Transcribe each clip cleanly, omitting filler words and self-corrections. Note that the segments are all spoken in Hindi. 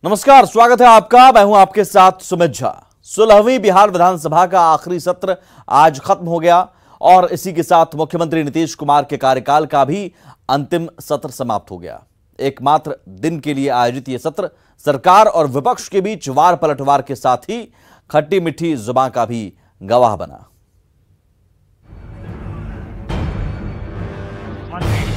नमस्कार, स्वागत है आपका। मैं हूं आपके साथ सुमित झा। 16वीं बिहार विधानसभा का आखिरी सत्र आज खत्म हो गया और इसी के साथ मुख्यमंत्री नीतीश कुमार के कार्यकाल का भी अंतिम सत्र समाप्त हो गया। एकमात्र दिन के लिए आयोजित यह सत्र सरकार और विपक्ष के बीच वार पलटवार के साथ ही खट्टी मीठी जुबान का भी गवाह बना।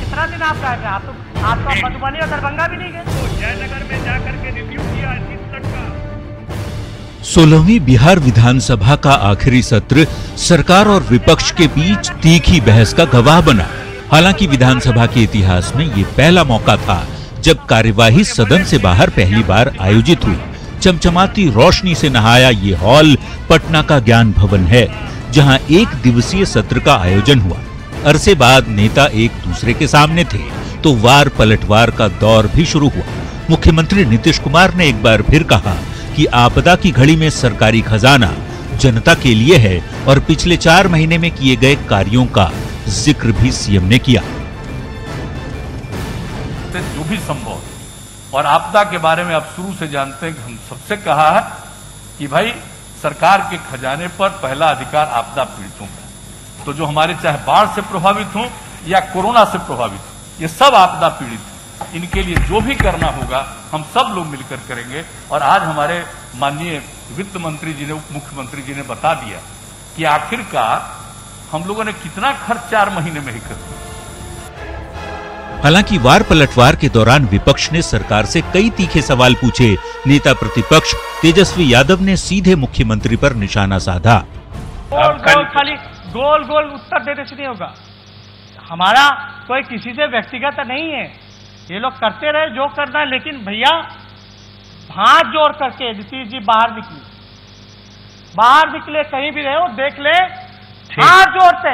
कितना दिन आप रह गए? आप तो मधुबनी और दरभंगा भी नहीं गए। तो जयनगर में जाकर के रिव्यू किया इस सत्र का। 16वीं बिहार विधानसभा का आखिरी सत्र सरकार और विपक्ष के बीच तीखी बहस का गवाह बना। हालांकि विधानसभा के इतिहास में ये पहला मौका था जब कार्यवाही सदन से बाहर पहली बार आयोजित हुई। चमचमाती रोशनी से नहाया ये हॉल पटना का ज्ञान भवन है, जहां एक दिवसीय सत्र का आयोजन हुआ। अरसे बाद नेता एक दूसरे के सामने थे तो वार पलटवार का दौर भी शुरू हुआ। मुख्यमंत्री नीतीश कुमार ने एक बार फिर कहा कि आपदा की घड़ी में सरकारी खजाना जनता के लिए है और पिछले 4 महीने में किए गए कार्यों का जिक्र भी सीएम ने किया। जो भी संभव और आपदा के बारे में आप शुरू से जानते हैं कि हम सबसे कहा है कि भाई सरकार के खजाने पर पहला अधिकार आपदा पीड़ितों का। तो जो हमारे चाहे बाढ़ से प्रभावित हो या कोरोना से प्रभावित हो, ये सब आपदा पीड़ित हैं। इनके लिए जो भी करना होगा हम सब लोग मिलकर करेंगे। और आज हमारे माननीय वित्त मंत्री जी ने, उप मुख्यमंत्री जी ने बता दिया कि आखिरकार हम लोगों ने कितना खर्च 4 महीने में ही कर दिया। हालांकि वार पलटवार के दौरान विपक्ष ने सरकार से कई तीखे सवाल पूछे। नेता प्रतिपक्ष तेजस्वी यादव ने सीधे मुख्यमंत्री पर निशाना साधा। खाली गोल गोल उत्तर देने से नहीं होगा। हमारा कोई किसी से व्यक्तिगत नहीं है, ये लोग करते रहे जो करना है, लेकिन भैया हाथ जोड़ करके नीतीश जी बाहर निकले कहीं भी रहे हो देख ले, हाथ जोड़ते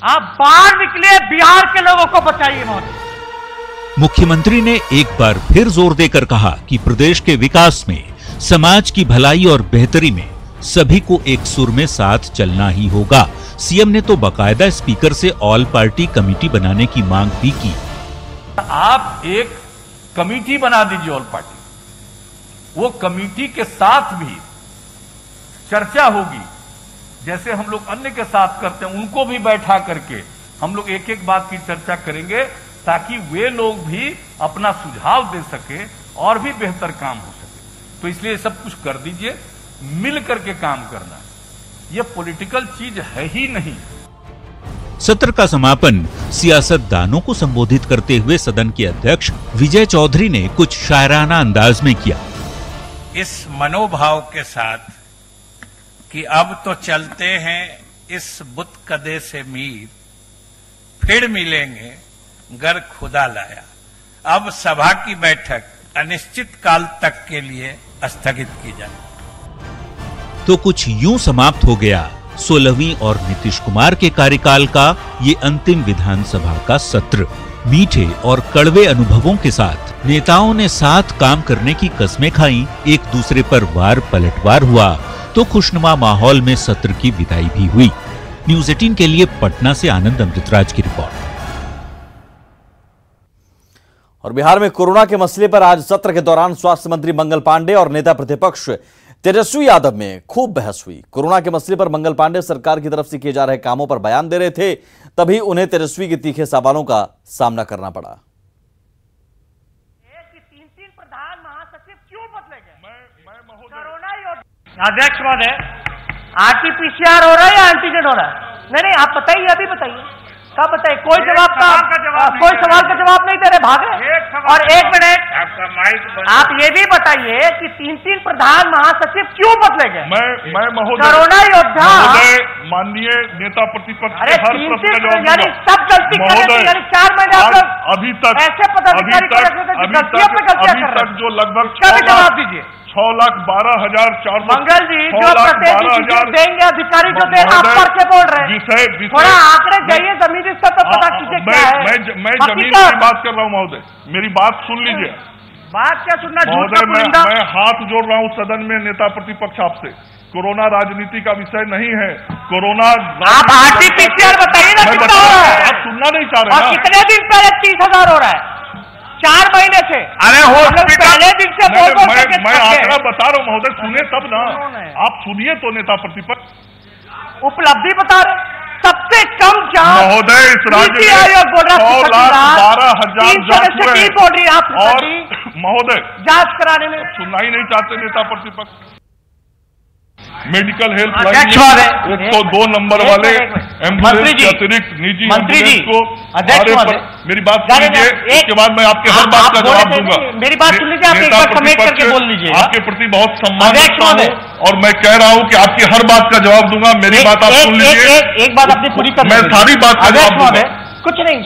आप बाहर निकले, बिहार के लोगों को बचाइए। मुख्यमंत्री ने एक बार फिर जोर देकर कहा कि प्रदेश के विकास में, समाज की भलाई और बेहतरी में सभी को एक सुर में साथ चलना ही होगा। सीएम ने तो बाकायदा स्पीकर से ऑल पार्टी कमेटी बनाने की मांग भी की। आप एक कमेटी बना दीजिए ऑल पार्टी, वो कमेटी के साथ भी चर्चा होगी, जैसे हम लोग अन्य के साथ करते हैं, उनको भी बैठा करके हम लोग एक एक बात की चर्चा करेंगे ताकि वे लोग भी अपना सुझाव दे सके और भी बेहतर काम हो सके। तो इसलिए सब कुछ कर दीजिए, मिल करके काम करना, यह पॉलिटिकल चीज है ही नहीं। सत्र का समापन सियासतदानों को संबोधित करते हुए सदन के अध्यक्ष विजय चौधरी ने कुछ शायराना अंदाज में किया। इस मनोभाव के साथ कि अब तो चलते हैं इस बुत कदे से मीर, फिर मिलेंगे गर खुदा लाया। अब सभा की बैठक अनिश्चित काल तक के लिए स्थगित की जाए। तो कुछ यूं समाप्त हो गया 16वीं और नीतीश कुमार के कार्यकाल का ये अंतिम विधानसभा का सत्र। मीठे और कड़वे अनुभवों के साथ नेताओं ने साथ काम करने की कस्में खाई, एक दूसरे पर वार पलटवार हुआ तो खुशनुमा माहौल में सत्र की विदाई भी हुई। न्यूज़ 18 के लिए पटना से आनंद अमृतराज की रिपोर्ट। और बिहार में कोरोना के मसले पर आज सत्र के दौरान स्वास्थ्य मंत्री मंगल पांडे और नेता प्रतिपक्ष तेजस्वी यादव में खूब बहस हुई। कोरोना के मसले पर मंगल पांडे सरकार की तरफ से किए जा रहे कामों पर बयान दे रहे थे, तभी उन्हें तेजस्वी के तीखे सवालों का सामना करना पड़ा। 3 प्रधान महासचिव क्यों बदले गए? कोरोना अध्यक्ष महोदय, आरटीपीसीआर हो रहा है या एंटीजन हो रहा है? नहीं, आप बताइए, अभी बताइए, क्या बताइए? कोई जवाब का कोई सवाल का जवाब नहीं दे रहे, भाग रहे। और 1 मिनट, आपका माइक आप ये भी बताइए कि 3 प्रधान महासचिव क्यों बदले गए? मैं महोदय, कोरोना योद्धा माननीय नेता प्रतिपक्ष अरे के हर प्रश्न का जवाब यानी सब गलती कर रहे थे, यानी 4 महीने आप लोग अभी तक ऐसे पदाधिकारी को रखते थे, गलतियों पे गलतियां कर रहे हैं। जो लगभग इसका भी जवाब दीजिए। 6,12,400 मंगल जी, जो प्रत्येक देंगे अधिकारी जो दे, आप पढ़ के बोल रहे हैं। थोड़ा आंकड़े जाइए, जमीनी स्तर पर पता कीजिए क्या है। मैं जमीन की बात कर रहा हूँ महोदय, मेरी बात सुन लीजिए। बात क्या सुनना महोदय? मैं हाथ जोड़ रहा हूँ सदन में नेता प्रतिपक्ष आपसे। कोरोना राजनीति का विषय नहीं है। कोरोना आप आरटीपीसीआर बताइए ना, कितना हो रहा है? आप सुनना नहीं चाह रहे और कितने दिन पहले 30,000 हो रहा है? 4 महीने से। अरे हॉस्पिटल पहले दिन से मैं आंकड़ा बता रहा हूँ महोदय, सुनिए तब ना, आप सुनिए तो नेता प्रतिपक्ष उपलब्धि बता रहे, सबसे कम जांच महोदय इस राज्य नीति आयोग बोल रहा है 1,12,000 जांच हुए हैं। बोल रही है आप और महोदय जांच कराने में सुनना ही नहीं चाहते नेता प्रतिपक्ष। मेडिकल हेल्प अध्यक्ष लाइन 102 नंबर वाले एम्बुलेंस के अतिरिक्त निजी एम्बुलेंस को मेरी बात सुनिए, उसके बाद मैं आपके हर बात का जवाब दूंगा। मेरी बात सुन लीजिए, आप एक बार समेट करके बोल लीजिए। आपके प्रति बहुत सम्मान रखता हूं और मैं कह रहा हूं कि आपकी हर बात का जवाब दूंगा। मेरी बात आप सुन लीजिए, एक बात अपनी पूरी कर, मैं सारी बात का जवाब दूंगा। कुछ नहीं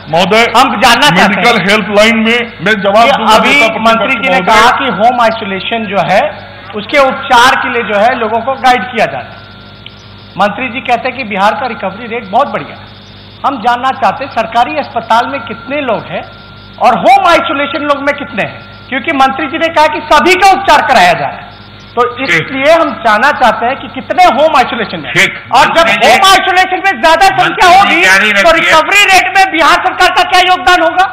महोदय, हम जानना चाहते हैं मेडिकल हेल्प लाइन में मैं जवाब दूंगा। अभी मंत्री जी ने कहा कि होम आइसोलेशन जो है उसके उपचार के लिए जो है लोगों को गाइड किया जाता है। मंत्री जी कहते हैं कि बिहार का रिकवरी रेट बहुत बढ़िया है। हम जानना चाहते हैं सरकारी अस्पताल में कितने लोग हैं और होम आइसोलेशन लोग में कितने हैं, क्योंकि मंत्री जी ने कहा कि सभी का उपचार कराया जा रहा है। तो इसलिए हम जानना चाहते हैं कि कितने होम आइसोलेशन में, और जब होम आइसोलेशन में ज्यादा संख्या होगी तो रिकवरी रेट में बिहार सरकार का क्या योगदान होगा?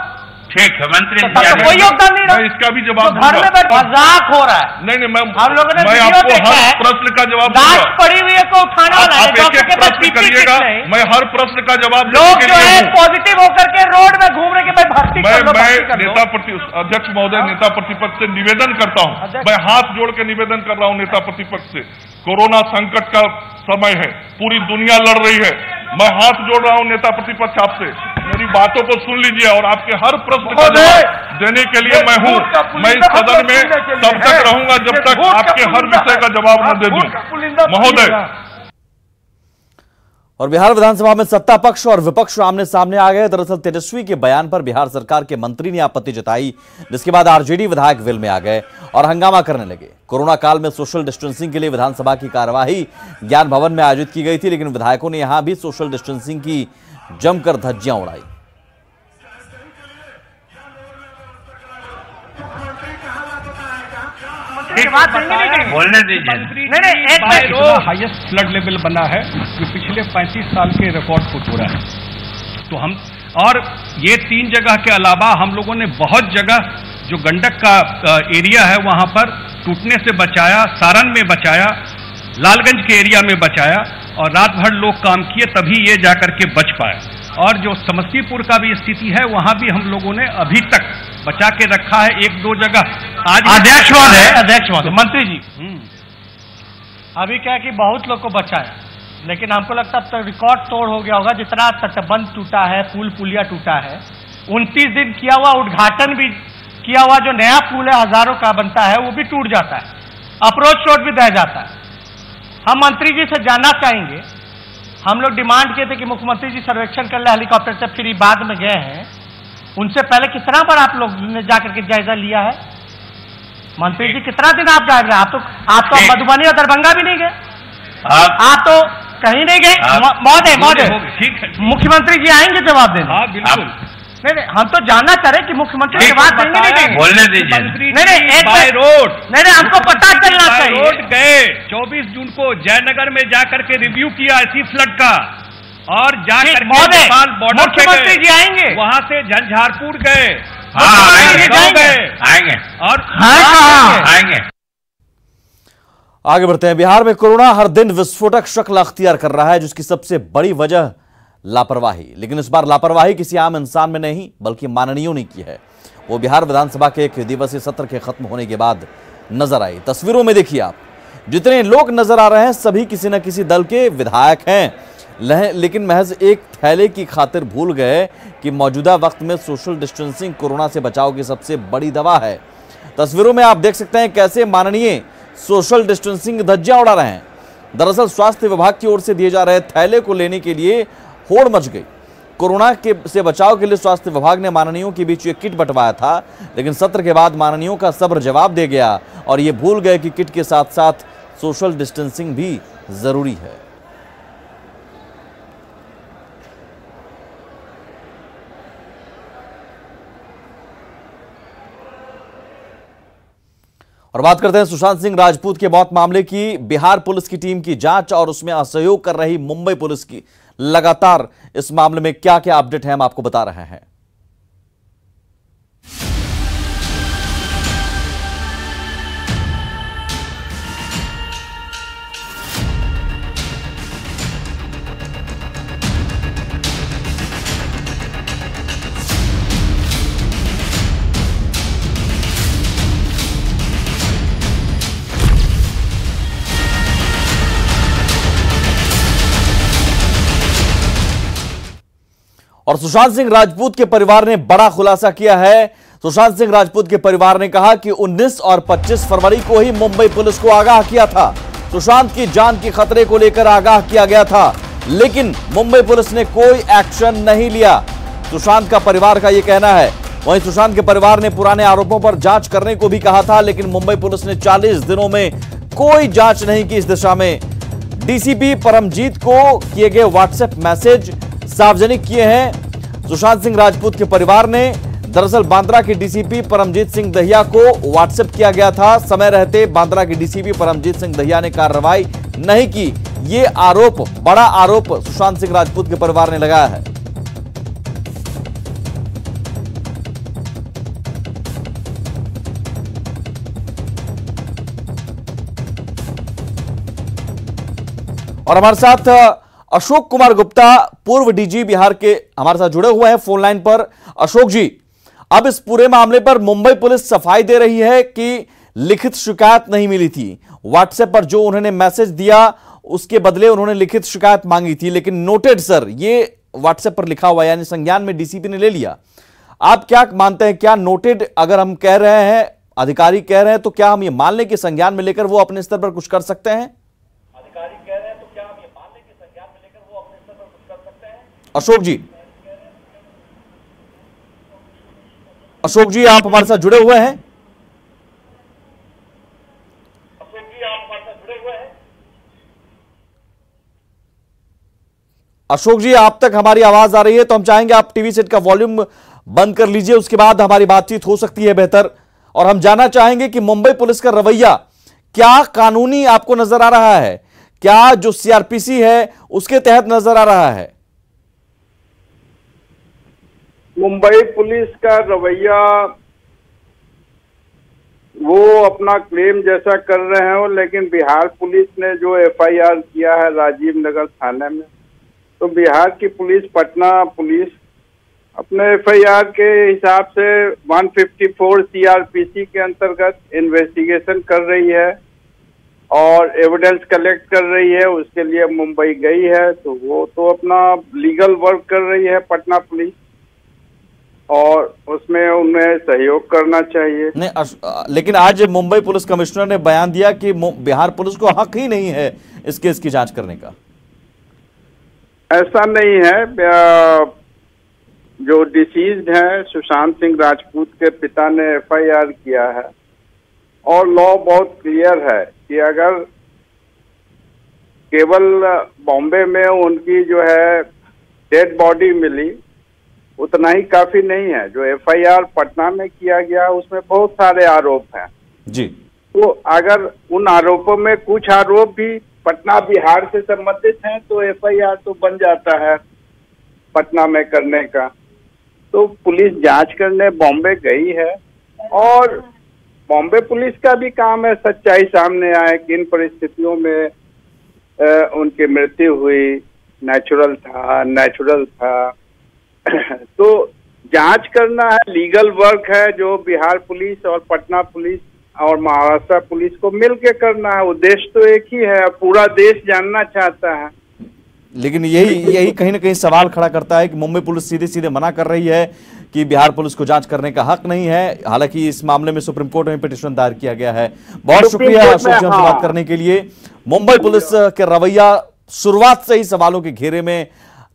ठीक है मंत्री, कोई योगदान नहीं रहा। इसका भी जवाब घर में मजाक हो रहा है। नहीं मैं हम लोगों ने मैं आपको हर प्रश्न का जवाब लाश दूंगा। पड़ी हुई है को उठाना वाला है, आप एक एक प्रश्न करिएगा, मैं हर प्रश्न का जवाब लोग जो है पॉजिटिव होकर के रोड में घूम रहे कि भाई भर्ती कर लो, मैं नेता अध्यक्ष महोदय नेता प्रतिपक्ष से निवेदन करता हूं, मैं हाथ जोड़ के निवेदन कर रहा हूं नेता प्रतिपक्ष से। कोरोना संकट का समय है, पूरी दुनिया लड़ रही है, मैं हाथ जोड़ रहा हूं नेता प्रतिपक्ष आपसे, मेरी बातों को सुन लीजिए और आपके हर प्रश्न का जवाब देने के लिए मैं हूं। मैं इस सदन में तब तक रहूंगा जब तक आपके हर विषय का जवाब न दे दूं महोदय। और बिहार विधानसभा में सत्ता पक्ष और विपक्ष आमने सामने आ गए। दरअसल तेजस्वी के बयान पर बिहार सरकार के मंत्री ने आपत्ति जताई, जिसके बाद आरजेडी विधायक वेल में आ गए और हंगामा करने लगे। कोरोना काल में सोशल डिस्टेंसिंग के लिए विधानसभा की कार्यवाही ज्ञान भवन में आयोजित की गई थी, लेकिन विधायकों ने यहां भी सोशल डिस्टेंसिंग की जमकर धज्जियां उड़ाई। बोलने दीजिए। नहीं, हाईएस्ट फ्लड लेवल बना है जो पिछले 35 साल के रिकॉर्ड को तोड़ा है। तो हम और ये 3 जगह के अलावा हम लोगों ने बहुत जगह जो गंडक का एरिया है वहां पर टूटने से बचाया, सारण में बचाया, लालगंज के एरिया में बचाया और रात भर लोग काम किए तभी ये जाकर के बच पाए। और जो समस्तीपुर का भी स्थिति है वहां भी हम लोगों ने अभी तक बचा के रखा है 1-2 जगह। आज अध्यक्ष महोदय मंत्री जी अभी क्या है कि बहुत लोग को बचाया, लेकिन हमको लगता है अब तक रिकॉर्ड तोड़ हो गया होगा। जितना तटबंध टूटा है, पुल पुलिया टूटा है, 29 दिन किया हुआ उद्घाटन भी किया हुआ जो नया पुल है हजारों का बनता है वो भी टूट जाता है, अप्रोच रोड भी बह जाता है। हम मंत्री जी से जानना चाहेंगे, हम लोग डिमांड किए थे कि मुख्यमंत्री जी सर्वेक्षण कर ले हेलीकॉप्टर से, फिर बाद में गए हैं, उनसे पहले कितना बार आप लोग ने जाकर के जायजा लिया है? मंत्री जी कितना दिन आप जा रहे हैं? आप तो मधुबनी और दरभंगा भी नहीं गए, आप तो कहीं नहीं गए। महोदय ठीक है, मुख्यमंत्री जी आएंगे जवाब देने। हाँ बिल्कुल। नहीं हम तो जानना चाह रहे कि मुख्यमंत्री जवाब देंगे नहीं देंगे। बोलने दीजिए। नहीं बाय रोड नहीं हमको पता चलना चाहिए। रोड गए 24 जून को जयनगर में जाकर के रिव्यू किया इसी फ्लड का, और जाकर बॉर्डर मुख्यमंत्री जी आएंगे, वहां से झंझारपुर गए, आएंगे और आएंगे। आगे बढ़ते हैं। बिहार में कोरोना हर दिन विस्फोटक शक्ल अख्तियार कर रहा है, जिसकी सबसे बड़ी वजह लापरवाही। लेकिन इस बार लापरवाही किसी आम इंसान में नहीं बल्कि माननीयों ने की है। वो बिहार विधानसभा के 1 दिवसीय सत्र के खत्म होने के बाद नजर आई। तस्वीरों में देखिए आप, जितने लोग नजर आ रहे हैं सभी किसी न किसी दल के विधायक हैं, लेकिन महज एक थैले की खातिर भूल गए कि मौजूदा वक्त में सोशल डिस्टेंसिंग कोरोना से बचाव की सबसे बड़ी दवा है। तस्वीरों में आप देख सकते हैं कैसे माननीय सोशल डिस्टेंसिंग धज्जियां उड़ा रहे हैं। दरअसल स्वास्थ्य विभाग की ओर से दिए जा रहे थैले को लेने के लिए होड़ मच गई। कोरोना से बचाव के लिए स्वास्थ्य विभाग ने माननीयों के बीच ये किट बंटवाया था, लेकिन सत्र के बाद माननीयों का सब्र जवाब दे गया और ये भूल गए कि किट के साथ साथ सोशल डिस्टेंसिंग भी जरूरी है। और बात करते हैं सुशांत सिंह राजपूत के मौत मामले की। बिहार पुलिस की टीम की जांच और उसमें असहयोग कर रही मुंबई पुलिस की लगातार इस मामले में क्या क्या अपडेट है हम आपको बता रहे हैं। और सुशांत सिंह राजपूत के परिवार ने बड़ा खुलासा किया है। सुशांत सिंह राजपूत के परिवार ने कहा कि 19 और 25 फरवरी को ही मुंबई पुलिस को आगाह किया था। सुशांत की जान के खतरे को लेकर आगाह किया गया था, लेकिन मुंबई पुलिस ने कोई एक्शन नहीं लिया। सुशांत का परिवार का यह कहना है। वहीं सुशांत के परिवार ने पुराने आरोपों पर जांच करने को भी कहा था, लेकिन मुंबई पुलिस ने 40 दिनों में कोई जांच नहीं की इस दिशा में। डीसीपी परमजीत को किए गए व्हाट्सएप मैसेज सार्वजनिक किए हैं सुशांत सिंह राजपूत के परिवार ने। दरअसल बांद्रा के डीसीपी परमजीत सिंह दहिया को व्हाट्सएप किया गया था। समय रहते बांद्रा के डीसीपी परमजीत सिंह दहिया ने कार्रवाई नहीं की। ये आरोप, बड़ा आरोप सुशांत सिंह राजपूत के परिवार ने लगाया है। और हमारे साथ अशोक कुमार गुप्ता, पूर्व डीजी बिहार के, हमारे साथ जुड़े हुए हैं फोन लाइन पर। अशोक जी, अब इस पूरे मामले पर मुंबई पुलिस सफाई दे रही है कि लिखित शिकायत नहीं मिली थी। व्हाट्सएप पर जो उन्होंने मैसेज दिया उसके बदले उन्होंने लिखित शिकायत मांगी थी, लेकिन नोटेड सर ये व्हाट्सएप पर लिखा हुआ, यानी संज्ञान में डीसीपी ने ले लिया। आप क्या मानते हैं, क्या नोटेड अगर हम कह रहे हैं, अधिकारी कह रहे हैं, तो क्या हम ये मान लें कि संज्ञान में लेकर वो अपने स्तर पर कुछ कर सकते हैं? अशोक जी, आप हमारे साथ जुड़े हुए हैं? अशोक जी, आप तक हमारी आवाज आ रही है तो हम चाहेंगे आप टीवी सेट का वॉल्यूम बंद कर लीजिए, उसके बाद हमारी बातचीत हो सकती है बेहतर। और हम जानना चाहेंगे कि मुंबई पुलिस का रवैया क्या कानूनी आपको नजर आ रहा है, क्या जो सीआरपीसी है उसके तहत नजर आ रहा है? मुंबई पुलिस का रवैया वो अपना क्लेम जैसा कर रहे हो, लेकिन बिहार पुलिस ने जो एफआईआर किया है राजीव नगर थाने में, तो बिहार की पुलिस, पटना पुलिस अपने एफआईआर के हिसाब से 154 सीआरपीसी के अंतर्गत इन्वेस्टिगेशन कर रही है और एविडेंस कलेक्ट कर रही है। उसके लिए मुंबई गई है, तो वो तो अपना लीगल वर्क कर रही है पटना पुलिस, और उसमें उन्हें सहयोग करना चाहिए। नहीं, लेकिन आज मुंबई पुलिस कमिश्नर ने बयान दिया कि बिहार पुलिस को हक ही नहीं है इस केस की जांच करने का। ऐसा नहीं है। जो डिसीज्ड है सुशांत सिंह राजपूत के पिता ने एफआईआर किया है, और लॉ बहुत क्लियर है कि अगर केवल बॉम्बे में उनकी जो है डेड बॉडी मिली उतना ही काफी नहीं है। जो एफआईआर पटना में किया गया उसमें बहुत सारे आरोप हैं जी। तो अगर उन आरोपों में कुछ आरोप भी पटना बिहार से संबंधित हैं तो एफआईआर तो बन जाता है पटना में करने का। तो पुलिस जांच करने बॉम्बे गई है, और बॉम्बे पुलिस का भी काम है सच्चाई सामने आए, किन परिस्थितियों में उनकी मृत्यु हुई, नेचुरल था। तो जांच करना है, लीगल वर्क है जो बिहार पुलिस और पटना पुलिस और महाराष्ट्र पुलिस को मिलकर करना है। उद्देश्य तो एक ही है, पूरा देश जानना चाहता है। लेकिन यही कहीं ना कहीं सवाल खड़ा करता है कि मुंबई पुलिस सीधे सीधे मना कर रही है कि बिहार पुलिस को जांच करने का हक नहीं है। हालांकि इस मामले में सुप्रीम कोर्ट में पिटीशन दायर किया गया है। बहुत शुक्रिया अशोक जी हमसे बात करने के लिए। मुंबई पुलिस के रवैया शुरुआत से ही सवालों के घेरे में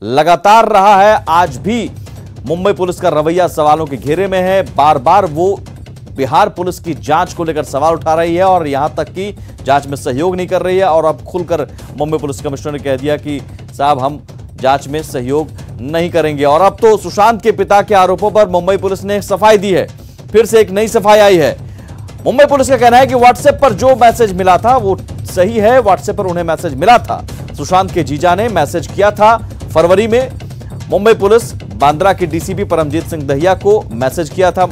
लगातार रहा है, आज भी मुंबई पुलिस का रवैया सवालों के घेरे में है। बार बार वो बिहार पुलिस की जांच को लेकर सवाल उठा रही है और यहां तक कि जांच में सहयोग नहीं कर रही है। और अब खुलकर मुंबई पुलिस कमिश्नर ने कह दिया कि साहब हम जांच में सहयोग नहीं करेंगे। और अब तो सुशांत के पिता के आरोपों पर मुंबई पुलिस ने सफाई दी है, फिर से एक नई सफाई आई है। मुंबई पुलिस का कहना है कि व्हाट्सएप पर जो मैसेज मिला था वो सही है। व्हाट्सएप पर उन्हें मैसेज मिला था, सुशांत के जीजा ने मैसेज किया था फरवरी में। मुंबई पुलिस बांद्रा के डीसीपी परमजीत सिंह दहिया को मैसेज किया था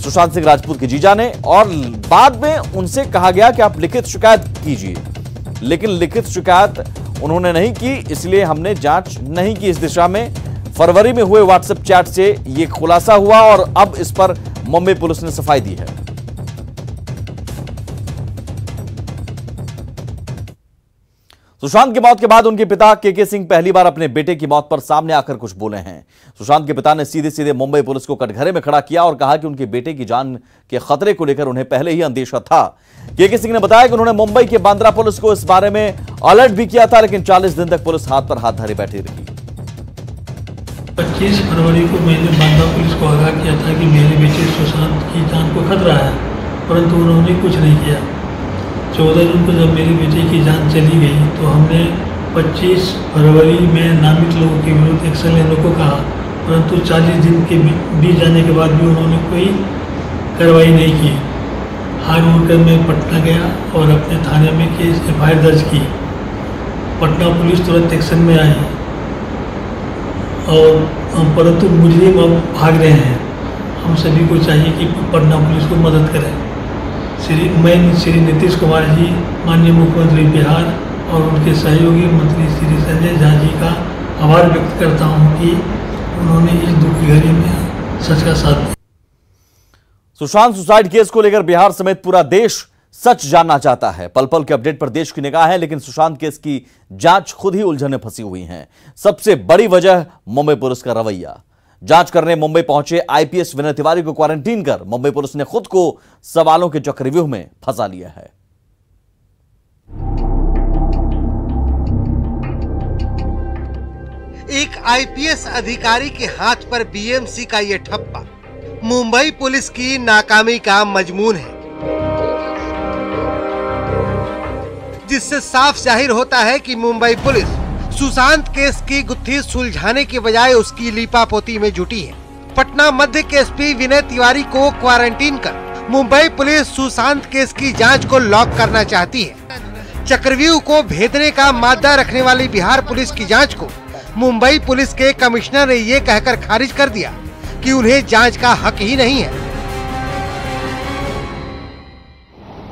सुशांत सिंह राजपूत के जीजा ने, और बाद में उनसे कहा गया कि आप लिखित शिकायत कीजिए, लेकिन लिखित शिकायत उन्होंने नहीं की, इसलिए हमने जांच नहीं की इस दिशा में। फरवरी में हुए व्हाट्सएप चैट से यह खुलासा हुआ और अब इस पर मुंबई पुलिस ने सफाई दी है। सुशांत की मौत के बाद उनके पिता के सिंह पहली बार अपने बेटे की मौत पर सामने आकर कुछ बोले हैं। सुशांत के पिता ने सीधे सीधे मुंबई पुलिस को कटघरे में खड़ा किया और कहा कि उनके बेटे की जान के खतरे को लेकर उन्हें पहले ही अंदेशा था। के सिंह ने बताया कि उन्होंने मुंबई के बांद्रा पुलिस को इस बारे में अलर्ट भी किया था, लेकिन 40 दिन तक पुलिस हाथ पर हाथ धरे बैठी रही। 25 फरवरी को मैंने बांद्रा पुलिस को आगाह किया था कि मेरे बेटे सुशांत की जान को खतरा है, परंतु उन्होंने कुछ नहीं किया। 14 जून को जब मेरे बेटे की जान चली गई तो हमने 25 फरवरी में नामित लोगों के विरुद्ध एक्शन लेने को कहा, परंतु 40 दिन के बीत जाने के बाद भी उन्होंने कोई कार्रवाई नहीं की। हार उड़कर मैं पटना गया और अपने थाने में केस FIR दर्ज की। पटना पुलिस तुरंत एक्शन में आई और परंतु मुजरिम अब भाग रहे हैं। हम सभी को चाहिए कि पटना पुलिस को मदद करें। मैं श्री नीतीश कुमार जी, माननीय मुख्यमंत्री बिहार और उनके सहयोगी मंत्री श्री संजय झा जी का आभार व्यक्त करता हूं कि उन्होंने इस दुख की घड़ी में सच का साथ दिया। सुशांत सुसाइड केस को लेकर बिहार समेत पूरा देश सच जानना चाहता है। पल पल के अपडेट पर देश की निगाह है, लेकिन सुशांत केस की जांच खुद ही उलझन में फंसी हुई है। सबसे बड़ी वजह मुंबई पुलिस का रवैया। जांच करने मुंबई पहुंचे IPS विनय तिवारी को क्वारंटीन कर मुंबई पुलिस ने खुद को सवालों के चक्रव्यूह में फंसा लिया है। एक IPS अधिकारी के हाथ पर BMC का यह ठप्पा मुंबई पुलिस की नाकामी का मजमून है, जिससे साफ जाहिर होता है कि मुंबई पुलिस सुशांत केस की गुत्थी सुलझाने के बजाय उसकी लीपापोती में जुटी है। पटना मध्य के SP विनय तिवारी को क्वारंटीन कर मुंबई पुलिस सुशांत केस की जांच को लॉक करना चाहती है। चक्रव्यूह को भेदने का मादा रखने वाली बिहार पुलिस की जांच को मुंबई पुलिस के कमिश्नर ने ये कहकर खारिज कर दिया कि उन्हें जांच का हक ही नहीं है।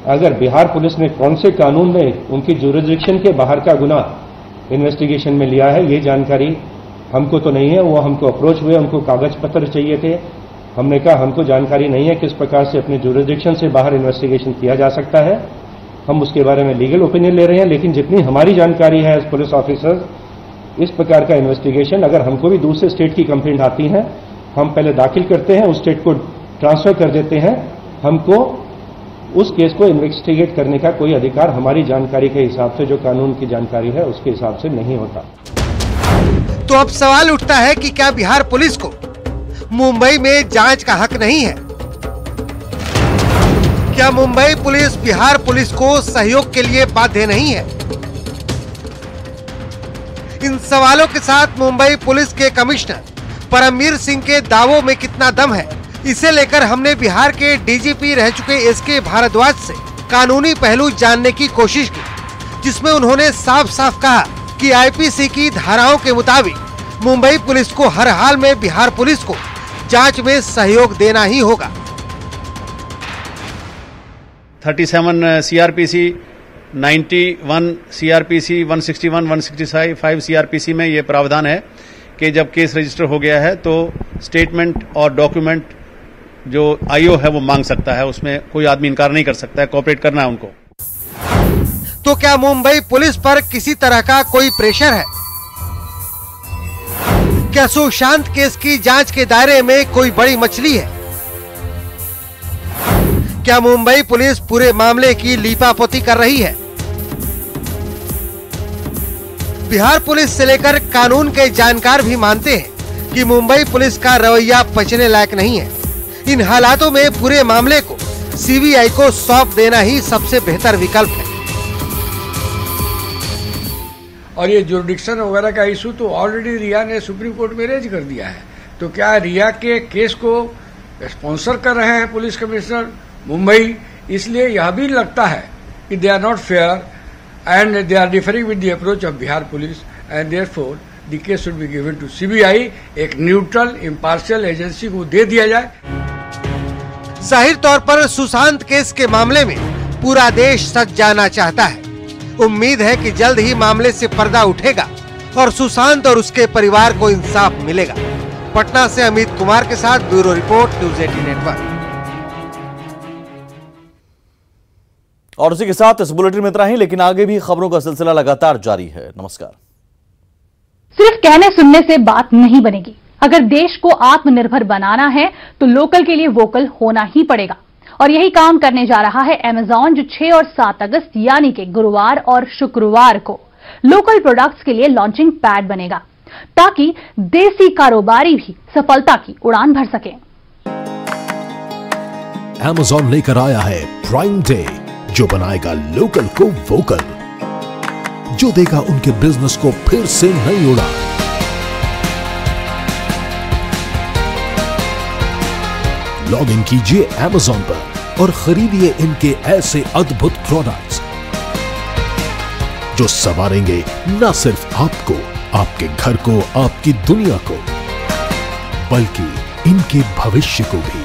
अगर बिहार पुलिस ने कौन से कानून में उनकी जुरिडिक्शन के बाहर का गुनाह इन्वेस्टिगेशन में लिया है, ये जानकारी हमको तो नहीं है। वो हमको अप्रोच हुए, हमको कागज पत्र चाहिए थे। हमने कहा हमको जानकारी नहीं है किस प्रकार से अपने जुरिडिक्शन से बाहर इन्वेस्टिगेशन किया जा सकता है। हम उसके बारे में लीगल ओपिनियन ले रहे हैं, लेकिन जितनी हमारी जानकारी है एज पुलिस ऑफिसर, इस प्रकार का इन्वेस्टिगेशन अगर हमको भी दूसरे स्टेट की कंप्लेंट आती है, हम पहले दाखिल करते हैं, उस स्टेट को ट्रांसफर कर देते हैं। हमको उस केस को इन्वेस्टिगेट करने का कोई अधिकार हमारी जानकारी के हिसाब से, जो कानून की जानकारी है उसके हिसाब से नहीं होता। तो अब सवाल उठता है कि क्या बिहार पुलिस को मुंबई में जांच का हक नहीं है? क्या मुंबई पुलिस बिहार पुलिस को सहयोग के लिए बाध्य नहीं है? इन सवालों के साथ मुंबई पुलिस के कमिश्नर परमवीर सिंह के दावों में कितना दम है, इसे लेकर हमने बिहार के DGP रह चुके SK भारद्वाज से कानूनी पहलू जानने की कोशिश की, जिसमें उन्होंने साफ साफ कहा कि IPC की धाराओं के मुताबिक मुंबई पुलिस को हर हाल में बिहार पुलिस को जांच में सहयोग देना ही होगा। 37 CRPC, 91 CRPC, 161, 165 CRPC में ये प्रावधान है कि जब केस रजिस्टर हो गया है तो स्टेटमेंट और डॉक्यूमेंट जो IO है वो मांग सकता है, उसमें कोई आदमी इनकार नहीं कर सकता है, कोऑपरेट करना है उनको। तो क्या मुंबई पुलिस पर किसी तरह का कोई प्रेशर है? क्या सुशांत केस की जांच के दायरे में कोई बड़ी मछली है? क्या मुंबई पुलिस पूरे मामले की लीपापोती कर रही है? बिहार पुलिस से लेकर कानून के जानकार भी मानते हैं कि मुंबई पुलिस का रवैया पचने लायक नहीं है। इन हालातों में पूरे मामले को CBI को सौंप देना ही सबसे बेहतर विकल्प है। और ये जुरिडिक्शन वगैरह का इशू तो ऑलरेडी रिया ने सुप्रीम कोर्ट में रेज कर दिया है। तो क्या रिया के केस को स्पॉन्सर कर रहे हैं पुलिस कमिश्नर मुंबई? इसलिए यह भी लगता है कि they are not fair and they are differing with the approach of Bihar police and therefore the case should be given to CBI, एक न्यूट्रल इम्पार्शियल एजेंसी को दे दिया जाए। जाहिर तौर पर सुशांत केस के मामले में पूरा देश सच जानना चाहता है। उम्मीद है कि जल्द ही मामले से पर्दा उठेगा और सुशांत और उसके परिवार को इंसाफ मिलेगा। पटना से अमित कुमार के साथ ब्यूरो रिपोर्ट, न्यूज़ 18 नेटवर्क। और उसी के साथ इस बुलेटिन में इतना ही, लेकिन आगे भी खबरों का सिलसिला लगातार जारी है। नमस्कार। सिर्फ कहने सुनने से बात नहीं बनेगी। अगर देश को आत्मनिर्भर बनाना है तो लोकल के लिए वोकल होना ही पड़ेगा, और यही काम करने जा रहा है Amazon, जो 6 और 7 अगस्त यानी कि गुरुवार और शुक्रवार को लोकल प्रोडक्ट्स के लिए लॉन्चिंग पैड बनेगा, ताकि देसी कारोबारी भी सफलता की उड़ान भर सके। Amazon लेकर आया है प्राइम डे, जो बनाएगा लोकल को वोकल, जो देगा उनके बिजनेस को फिर से नई उड़ान। लॉग इन कीजिए Amazon पर और खरीदिए इनके ऐसे अद्भुत प्रोडक्ट्स जो संवारेंगे न सिर्फ आपको, आपके घर को, आपकी दुनिया को, बल्कि इनके भविष्य को भी,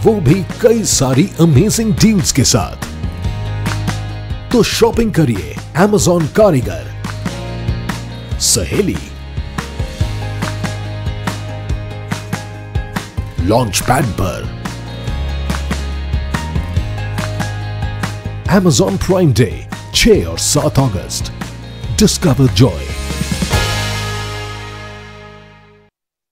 वो भी कई सारी अमेजिंग डील्स के साथ। तो शॉपिंग करिए Amazon कारीगर, सहेली, लॉन्च पैड पर। Amazon प्राइम डे 6 और 7 अगस्त। Discover Joy.